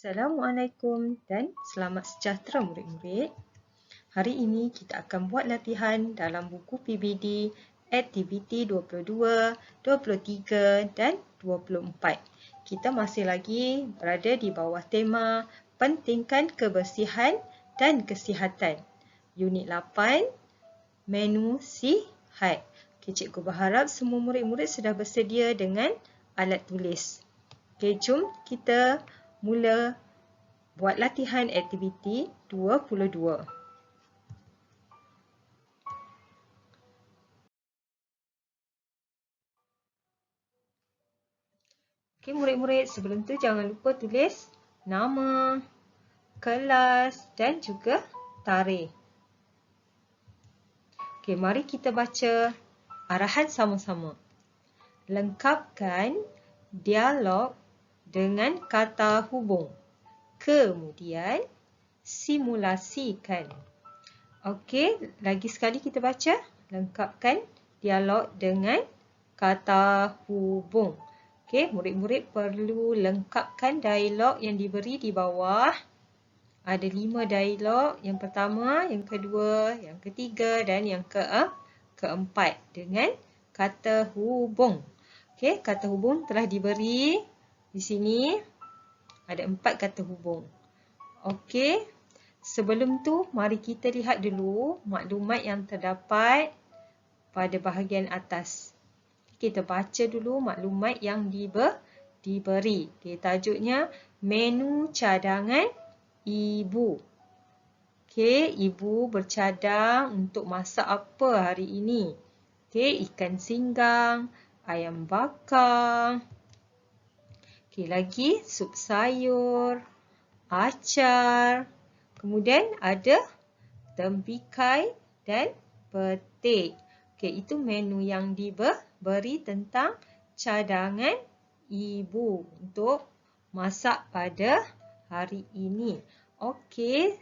Assalamualaikum dan selamat sejahtera murid-murid. Hari ini kita akan buat latihan dalam buku PBD aktiviti 22, 23 dan 24. Kita masih lagi berada di bawah tema pentingkan kebersihan dan kesihatan. Unit 8, menu sihat. Cikgu berharap semua murid-murid sudah bersedia dengan alat tulis. Jom kita mula buat latihan aktiviti 22. Okey, murid-murid, sebelum tu jangan lupa tulis nama, kelas dan juga tarikh. Okey, mari kita baca arahan sama-sama. Lengkapkan dialog dengan kata hubung. Kemudian simulasikan. Okey, lagi sekali kita baca. Lengkapkan dialog dengan kata hubung. Okey, murid-murid perlu lengkapkan dialog yang diberi di bawah. Ada 5 dialog. Yang pertama, yang kedua, yang ketiga dan yang keempat dengan kata hubung. Okey, kata hubung telah diberi di sini. Ada 4 kata hubung. Okey, sebelum tu mari kita lihat dulu maklumat yang terdapat pada bahagian atas. Kita baca dulu maklumat yang diberi. Okey, tajuknya menu cadangan ibu. Okey, ibu bercadang untuk masak apa hari ini? Okey, ikan singgang, ayam bakar. Okey, lagi sup sayur, acar. Kemudian ada tembikai dan petik. Okey, itu menu yang diberi tentang cadangan ibu untuk masak pada hari ini. Okey,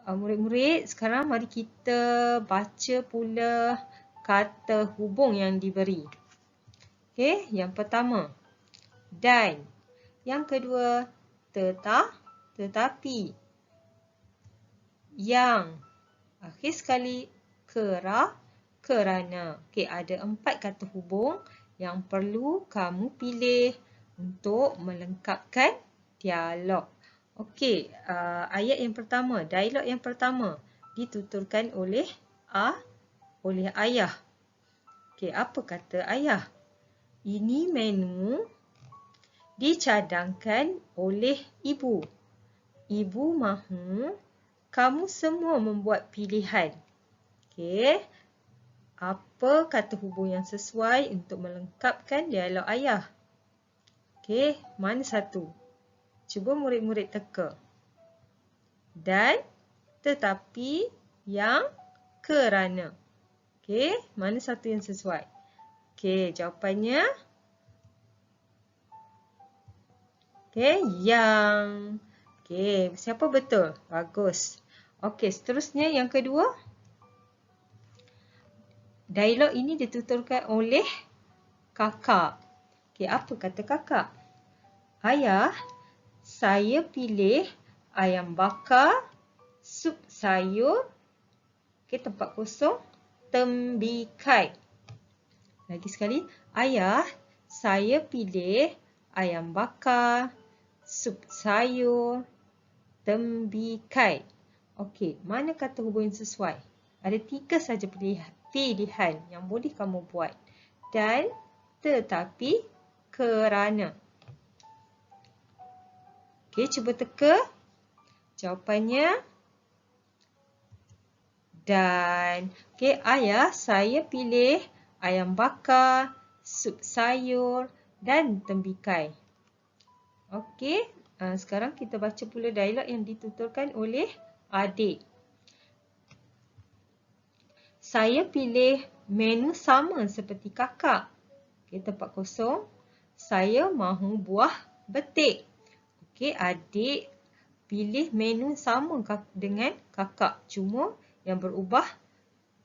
murid-murid, sekarang mari kita baca pula kata hubung yang diberi. Okey, yang pertama, dan. Yang kedua, tetapi. Yang. Akhir sekali, kerana. Okey, ada 4 kata hubung yang perlu kamu pilih untuk melengkapkan dialog. Okey, ayat yang pertama, dialog yang pertama dituturkan oleh ayah. Okey, apa kata ayah? Ini menu dicadangkan oleh ibu. Ibu mahu kamu semua membuat pilihan. Okey. Apa kata hubung yang sesuai untuk melengkapkan dialog ayah? Okey, mana satu? Cuba murid-murid teka. Dan, tetapi, yang, kerana. Okey, mana satu yang sesuai? Okey, jawapannya yang. Okey, siapa betul? Bagus. Okey, seterusnya yang kedua. Dialog ini dituturkan oleh kakak. Okey, apa kata kakak? Ayah, saya pilih ayam bakar, sup sayur. Okey, tempat kosong, tembikai. Lagi sekali. Ayah, saya pilih ayam bakar, sup sayur, tembikai. Okey, mana kata hubung yang sesuai? Ada 3 saja pilihan yang boleh kamu buat. Dan, tetapi, kerana. Okey, cuba teka. Jawapannya dan. Okey, ayah, saya pilih ayam bakar, sup sayur dan tembikai. Okey, sekarang kita baca pula dialog yang dituturkan oleh adik. Saya pilih menu sama seperti kakak. Okey, tempat kosong. Saya mahu buah betik. Okey, adik pilih menu sama dengan kakak. Cuma yang berubah,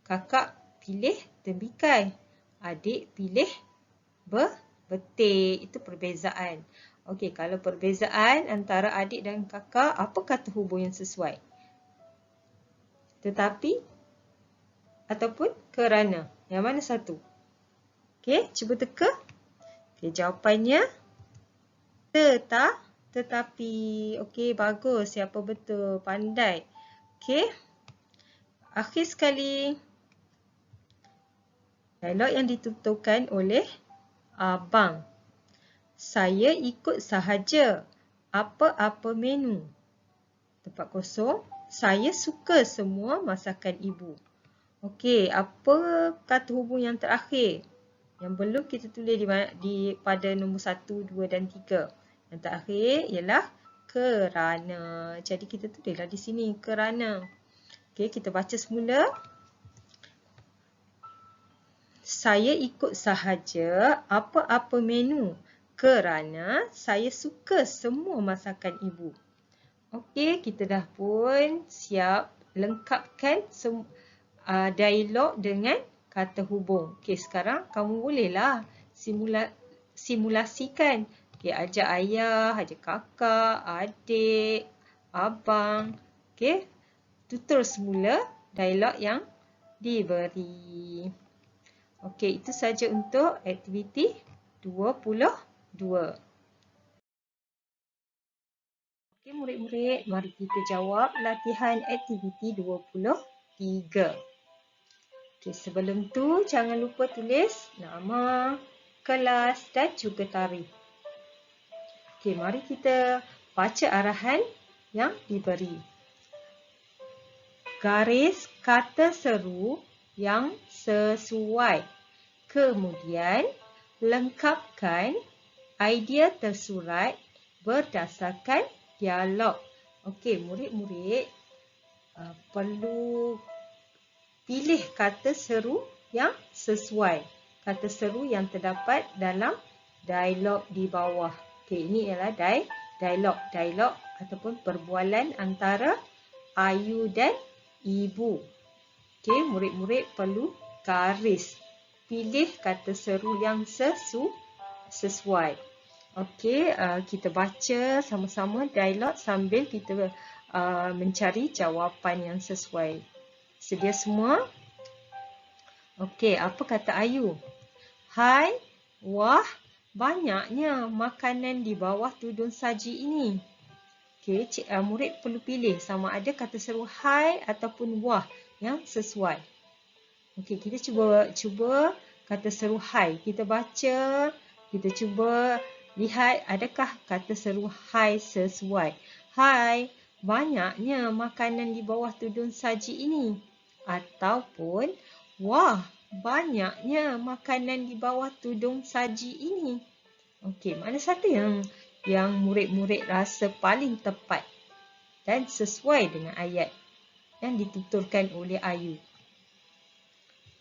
kakak pilih tembikai. Adik pilih betik. Itu perbezaan. Okey, kalau perbezaan antara adik dan kakak, apa kata hubung yang sesuai? Tetapi ataupun kerana? Yang mana satu? Okey, cuba teka. Okey, jawapannya tetapi. Okey, bagus. Siapa betul? Pandai. Okey. Akhir sekali. Dialog yang dituturkan oleh abang. Saya ikut sahaja apa-apa menu. Tempat kosong. Saya suka semua masakan ibu. Okey, apa kata hubung yang terakhir? Yang belum kita tulis pada nombor 1, 2 dan 3. Yang terakhir ialah kerana. Jadi kita tulislah di sini kerana. Okey, kita baca semula. Saya ikut sahaja apa-apa menu kerana saya suka semua masakan ibu. Okey, kita dah pun siap lengkapkan dialog dengan kata hubung. Okey, sekarang kamu bolehlah simulasikan. Okey, ajak ayah, ajak kakak, adik, abang. Okey, tutur semula dialog yang diberi. Okey, itu saja untuk aktiviti 22. Okey, murid-murid, mari kita jawab latihan aktiviti 23. Okey, sebelum tu jangan lupa tulis nama, kelas dan juga tarikh. Okey, mari kita baca arahan yang diberi. Garis kata seru yang sesuai. Kemudian, lengkapkan idea tersurat berdasarkan dialog. Okey, murid-murid perlu pilih kata seru yang sesuai. Kata seru yang terdapat dalam dialog di bawah. Okey, ini ialah dialog ataupun perbualan antara Ayu dan Ibu. Okey, murid-murid perlu garis. Pilih kata seru yang sesuai. Okey, kita baca sama-sama dialog sambil kita mencari jawapan yang sesuai. Sedia semua? Okey, apa kata Ayu? Hai, wah, banyaknya makanan di bawah tudung saji ini. Okey, murid perlu pilih sama ada kata seru hai ataupun wah yang sesuai. Okey, kita cuba kata seru hai. Kita baca, kita cuba lihat adakah kata seru hai sesuai. Hai, banyaknya makanan di bawah tudung saji ini. Ataupun, wah, banyaknya makanan di bawah tudung saji ini. Okey, mana satu yang murid-murid rasa paling tepat dan sesuai dengan ayat yang dituturkan oleh Ayu?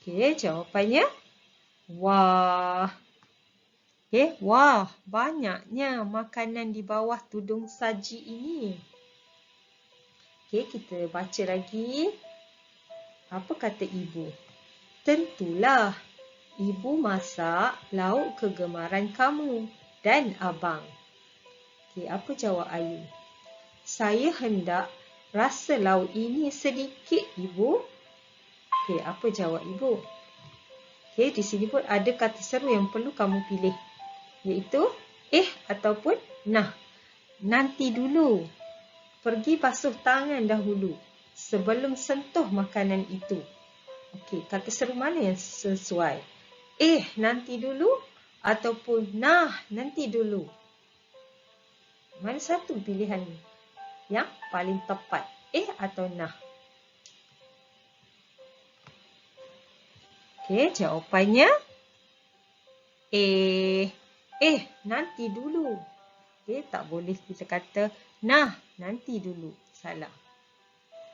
Okey, jawapannya wah. Okey, wah, banyaknya makanan di bawah tudung saji ini. Okey, kita baca lagi. Apa kata Ibu? Tentulah, Ibu masak lauk kegemaran kamu dan abang. Okey, apa jawab Ayu? Saya hendak rasa lauk ini sedikit, Ibu. Okey, apa jawab Ibu? Okey, di sini pun ada kata seru yang perlu kamu pilih. Iaitu ataupun nah. Nanti dulu. Pergi basuh tangan dahulu sebelum sentuh makanan itu. Okey, kata seru mana yang sesuai? Nanti dulu ataupun nah, nanti dulu. Mana satu pilihan yang paling tepat? Atau nah? Okey, jawapannya nanti dulu. Okey, tak boleh kita kata nah, nanti dulu. Salah.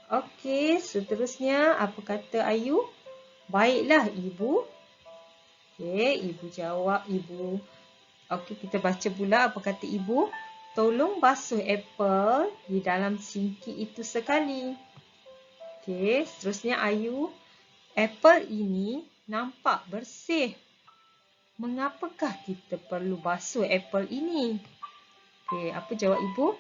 Okey, seterusnya apa kata Ayu? Baiklah, Ibu. Okey, Ibu jawab, Ibu. Okey, kita baca pula apa kata Ibu. Tolong basuh apple di dalam sinki itu sekali. Okey, seterusnya Ayu. Apple ini nampak bersih. Mengapakah kita perlu basuh apple ini? Okey, apa jawab ibu?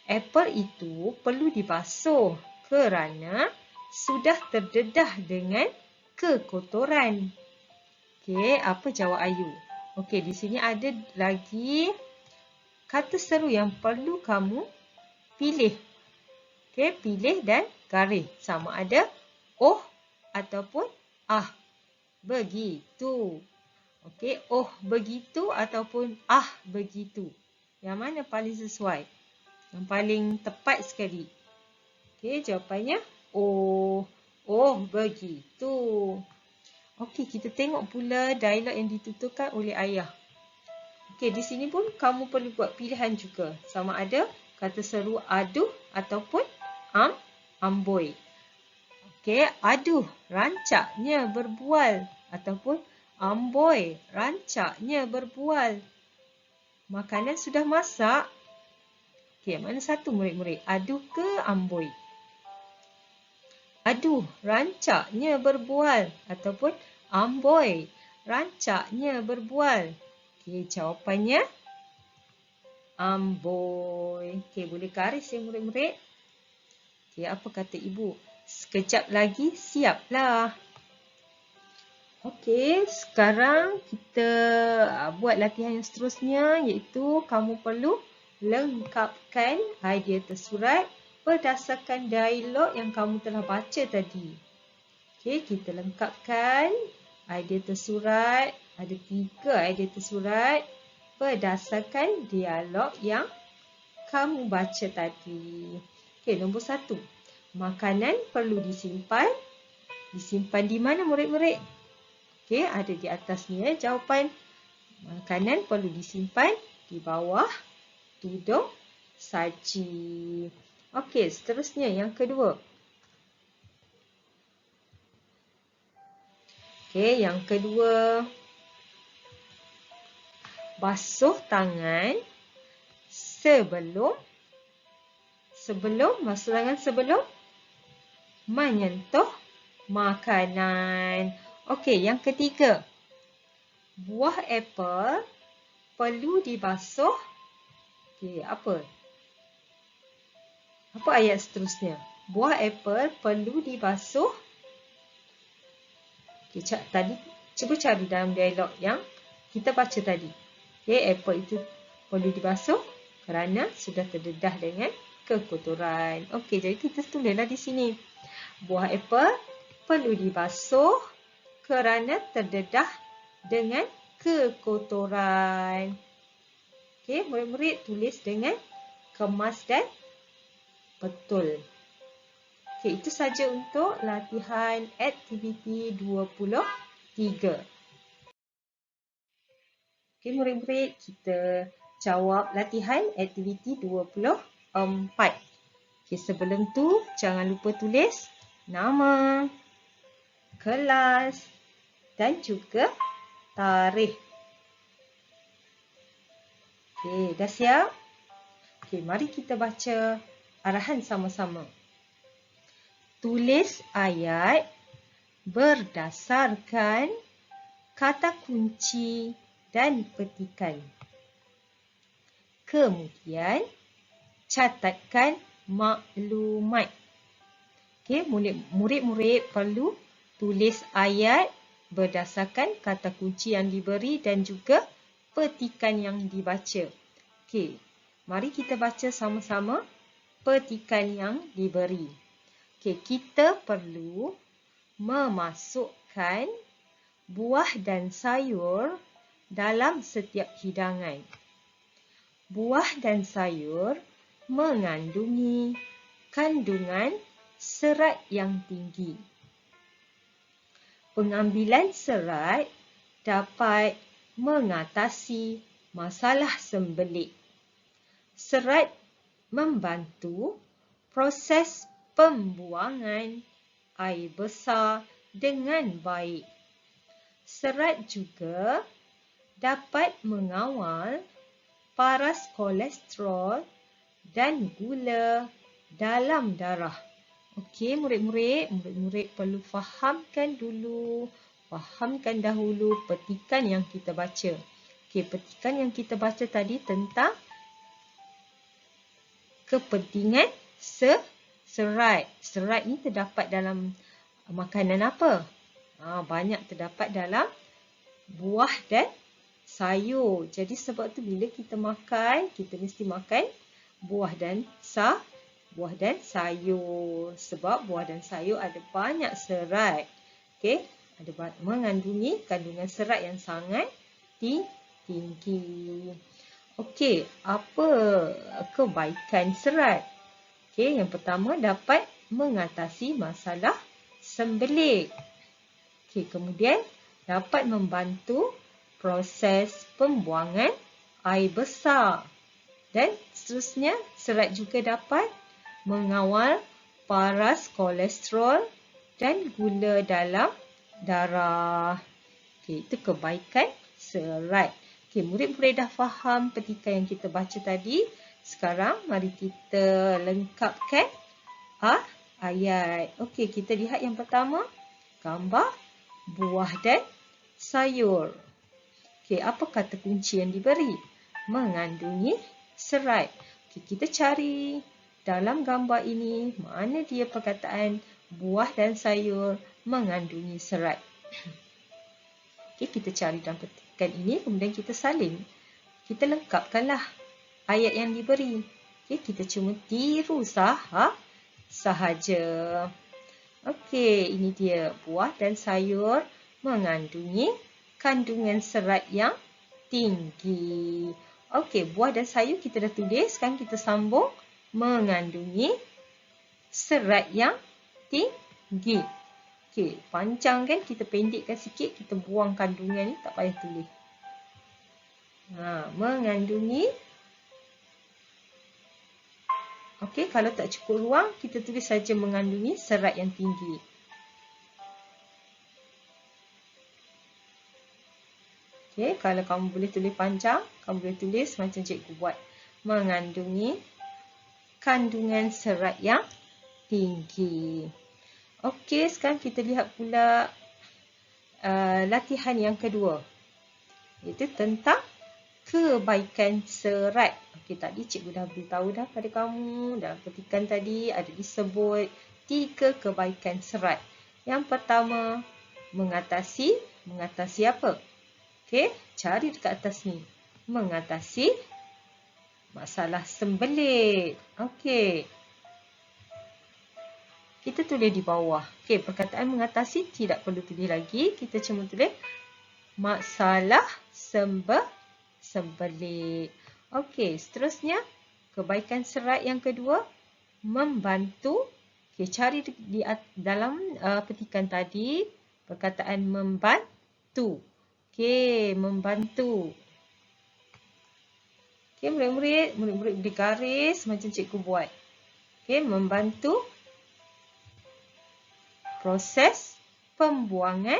Apple itu perlu dibasuh kerana sudah terdedah dengan kekotoran. Okey, apa jawab Ayu? Okey, di sini ada lagi kata seru yang perlu kamu pilih. Okey, pilih dan garis. Sama ada oh ataupun ah. Begitu. Okey, oh begitu ataupun ah begitu. Yang mana paling sesuai? Yang paling tepat sekali. Okey, jawapannya oh. Oh begitu. Okey, kita tengok pula dialog yang dituturkan oleh ayah. Okey, di sini pun kamu perlu buat pilihan juga. Sama ada kata seru aduh ataupun amboi. Okey, aduh, rancaknya berbual ataupun amboi, rancaknya berbual. Makanan sudah masak. Okey, mana satu murid-murid? Aduh ke amboi? Aduh, rancaknya berbual ataupun amboi, rancaknya berbual. Okey, jawapannya amboi. Okey, boleh garis ya murid-murid? Okey, apa kata ibu? Sekejap lagi siaplah. Okey, sekarang kita buat latihan yang seterusnya iaitu kamu perlu lengkapkan idea tersurat berdasarkan dialog yang kamu telah baca tadi. Okey, kita lengkapkan idea tersurat. Ada 3 idea tersurat berdasarkan dialog yang kamu baca tadi. Okey, nombor 1. Makanan perlu disimpan. Disimpan di mana murid-murid? Okey, ada di atas ni jawapan. Makanan perlu disimpan di bawah tudung saji. Okey, seterusnya yang kedua. Okey, yang kedua. Basuh tangan sebelum menyentuh makanan. Okey, yang ketiga. Buah apple perlu dibasuh. Okey, apa? Apa ayat seterusnya? Buah apple perlu dibasuh. Okey, tadi cuba cari dalam dialog yang kita baca tadi. Okey, apple itu perlu dibasuh kerana sudah terdedah dengan kekotoran. Okey, jadi kita tulislah di sini. Buah apple perlu dibasuh kerana terdedah dengan kekotoran. Okey, murid-murid tulis dengan kemas dan betul. Okey, itu saja untuk latihan aktiviti 23. Okey, murid-murid, kita jawab latihan aktiviti 24. Okey, sebelum tu jangan lupa tulis nama, kelas dan juga tarikh. Okey, dah siap? Okey, mari kita baca arahan sama-sama. Tulis ayat berdasarkan kata kunci dan petikan. Kemudian, catatkan maklumat. Okey, murid-murid perlu tulis ayat berdasarkan kata kunci yang diberi dan juga petikan yang dibaca. Okey, mari kita baca sama-sama petikan yang diberi. Okey, kita perlu memasukkan buah dan sayur dalam setiap hidangan. Buah dan sayur mengandungi kandungan serat yang tinggi. Pengambilan serat dapat mengatasi masalah sembelit. Serat membantu proses pembuangan air besar dengan baik. Serat juga dapat mengawal paras kolesterol dan gula dalam darah. Okey, murid-murid perlu fahamkan dahulu petikan yang kita baca. Okey, petikan yang kita baca tadi tentang kepentingan serat. Serat ni terdapat dalam makanan apa? Banyak terdapat dalam buah dan sayur. Jadi sebab tu bila kita makan, kita mesti makan buah dan sayur. Sebab buah dan sayur ada banyak serat. Okey, mengandungi kandungan serat yang sangat tinggi. Okey, apa kebaikan serat? Okey, yang pertama dapat mengatasi masalah sembelit. Okey, kemudian dapat membantu proses pembuangan air besar. Dan seterusnya, serat juga dapat mengawal paras kolesterol dan gula dalam darah. Okey, itu kebaikan serat. Okey, murid-murid dah faham petikan yang kita baca tadi. Sekarang mari kita lengkapkan ayat. Okey, kita lihat yang pertama, gambar buah dan sayur. Okey, apa kata kunci yang diberi? Mengandungi serat. Okey, kita cari dalam gambar ini mana dia perkataan buah dan sayur mengandungi serat. Okey, kita cari dalam petikan ini, kemudian kita salin. Kita lengkapkanlah ayat yang diberi. Okey, kita cuma tiru sahaja. Okey, ini dia buah dan sayur mengandungi kandungan serat yang tinggi. Okey, buah dan sayur kita dah tulis, sekarang kita sambung mengandungi serat yang tinggi. Okey, panjang kan, kita pendekkan sikit, kita buang kandungan ni, tak payah tulis. Mengandungi. Okey, kalau tak cukup ruang, kita tulis saja mengandungi serat yang tinggi. Okey, kalau kamu boleh tulis panjang, kamu boleh tulis macam cikgu buat. Mengandungi kandungan serat yang tinggi. Okey, sekarang kita lihat pula latihan yang kedua. Iaitu tentang kebaikan serat. Okey, tadi cikgu dah beritahu dah pada kamu, dalam petikan tadi ada disebut 3 kebaikan serat. Yang pertama, mengatasi apa? Okey, cari dekat atas ni. Mengatasi masalah sembelit. Okey. Kita tulis di bawah. Okey, perkataan mengatasi tidak perlu tulis lagi. Kita cuma tulis masalah sembelit. Okey, seterusnya kebaikan serat yang kedua, membantu. Okey, cari di dalam petikan tadi perkataan membantu. Okey, membantu. Okey, murid-murid digaris macam cikgu buat. Okey, membantu proses pembuangan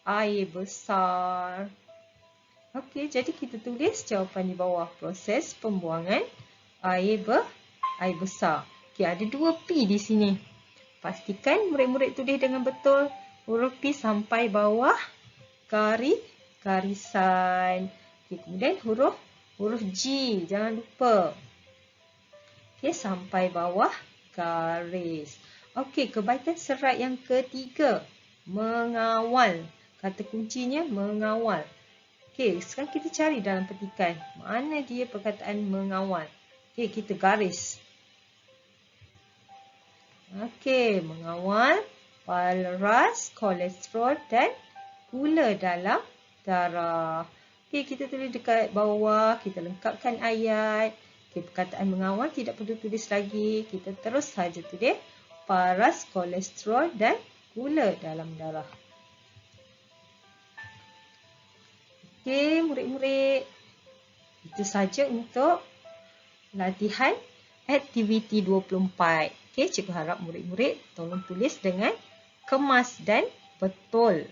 air besar. Okey, jadi kita tulis jawapan di bawah. Proses pembuangan air besar. Okey, ada 2 P di sini. Pastikan murid-murid tulis dengan betul huruf P sampai bawah garisan. Okey, kemudian huruf G, jangan lupa. Okey, sampai bawah garis. Okey, kebaikan serat yang ketiga, mengawal. Kata kuncinya mengawal. Okey, sekarang kita cari dalam petikan. Mana dia perkataan mengawal? Okey, kita garis. Okey, mengawal paras kolesterol dan gula dalam darah. Okey, kita tulis dekat bawah. Kita lengkapkan ayat. Okey, perkataan mengawal tidak perlu tulis lagi. Kita terus saja tulis paras kolesterol dan gula dalam darah. Okey, murid-murid. Itu saja untuk latihan aktiviti 24. Okey, cikgu harap murid-murid tolong tulis dengan kemas dan betul.